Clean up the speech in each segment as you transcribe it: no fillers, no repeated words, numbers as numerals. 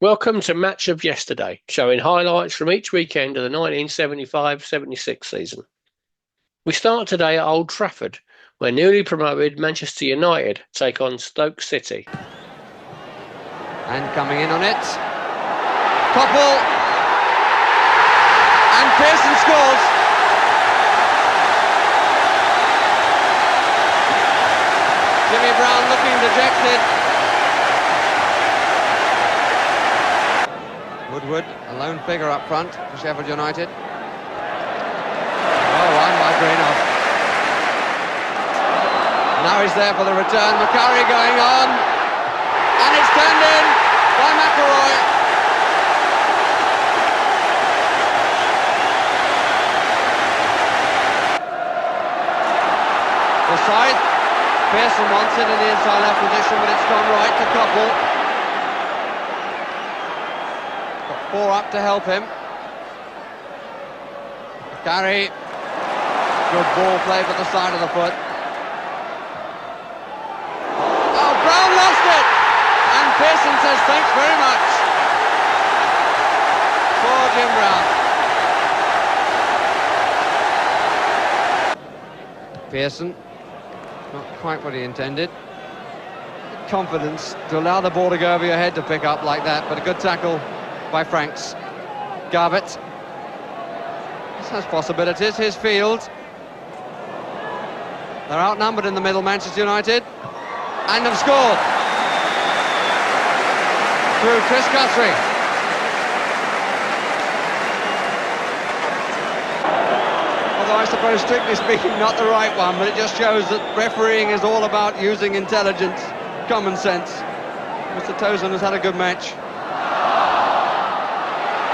Welcome to Match of Yesterday, showing highlights from each weekend of the 1975-76 season. We start today at Old Trafford, where newly promoted Manchester United take on Stoke City. And coming in on it, Koppel, and Pearson scores. Jimmy Brown looking dejected. Woodward, a lone figure up front for Sheffield United. Oh, one by Greenough. Now he's there for the return. McCurry going on. And it's turned in by McElroy. Offside. Pearson wants it in the inside left position, but it's gone right to Koppel. Got four up to help him. McCurry. Good ball play for the side of the foot. Oh, Brown lost it! And Pearson says thanks very much. Poor Jim Brown. Pearson, not quite what he intended. Confidence to allow the ball to go over your head to pick up like that, but a good tackle by Franks. Garbutt. This has possibilities, his field. They're outnumbered in the middle, Manchester United, and have scored. Through Chris Guthrie. Although I suppose, strictly speaking, not the right one, but it just shows that refereeing is all about using intelligence, common sense. Mr. Tozan has had a good match.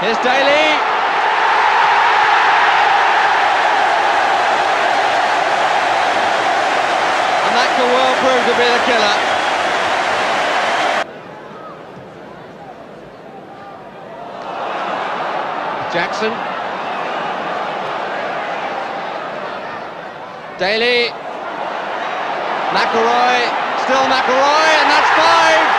Here's Daly. And that could well prove to be the killer. Jackson. Daly. McElroy. Still McElroy, and that's 5.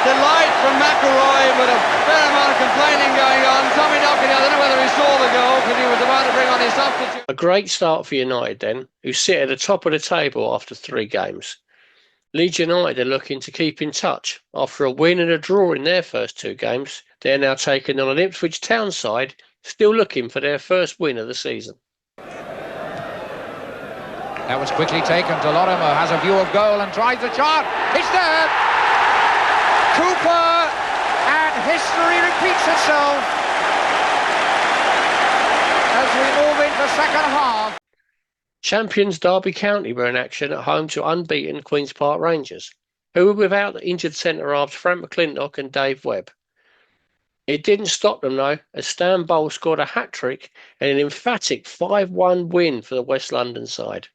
Delight from McElroy, but a fair amount of complaining going on. Tommy Docherty, I don't know whether he saw the goal because he was about to bring on his substitute. A great start for United then, who sit at the top of the table after 3 games. Leeds United are looking to keep in touch. After a win and a draw in their first 2 games, they're now taking on an Ipswich Town side, still looking for their first win of the season. That was quickly taken. Delorimo has a view of goal and tries the shot. It's there! Q.P.R, and history repeats itself as we move into second half. Champions Derby County were in action at home to unbeaten Queen's Park Rangers, who were without injured centre-halves Frank McClintock and Dave Webb. It didn't stop them though, as Stan Bowles scored a hat-trick and an emphatic 5-1 win for the West London side.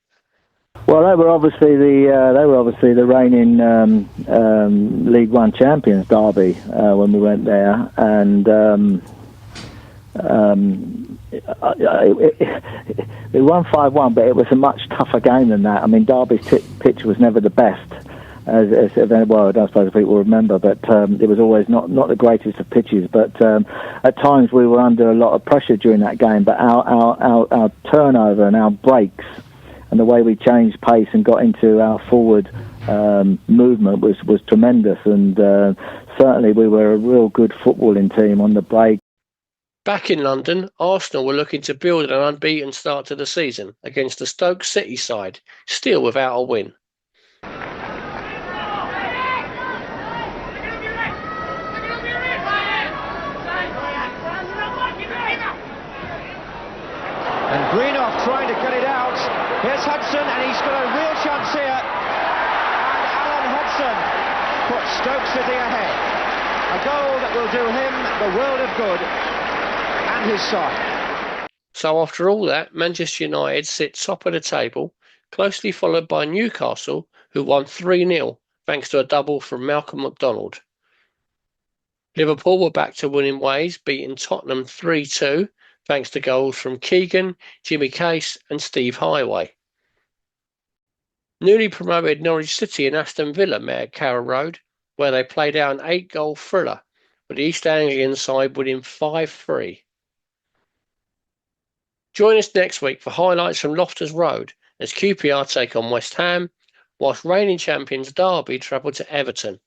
Well, they were obviously the reigning League One champions, Derby, when we went there, and we won 5-1, but it was a much tougher game than that. I mean, Derby's pitch was never the best, well, I don't suppose people remember, but it was always not the greatest of pitches. But at times we were under a lot of pressure during that game. But our turnover and our breaks, and the way we changed pace and got into our forward movement was tremendous, and certainly we were a real good footballing team on the break. Back in London, Arsenal were looking to build an unbeaten start to the season against the Stoke City side, still without a win. And Greenough trying to get it out. Here's Hudson, and he's got a real chance here. And Alan Hudson puts Stoke City ahead. A goal that will do him the world of good and his side. So after all that, Manchester United sit top of the table, closely followed by Newcastle, who won 3-0 thanks to a double from Malcolm McDonald. Liverpool were back to winning ways, beating Tottenham 3-2, thanks to goals from Keegan, Jimmy Case and Steve Highway. Newly promoted Norwich City and Aston Villa met at Carrow Road, where they played out an 8-goal thriller, with the East Anglian side winning 5-3. Join us next week for highlights from Loftus Road as Q.P.R take on West Ham, whilst reigning champions Derby travel to Everton.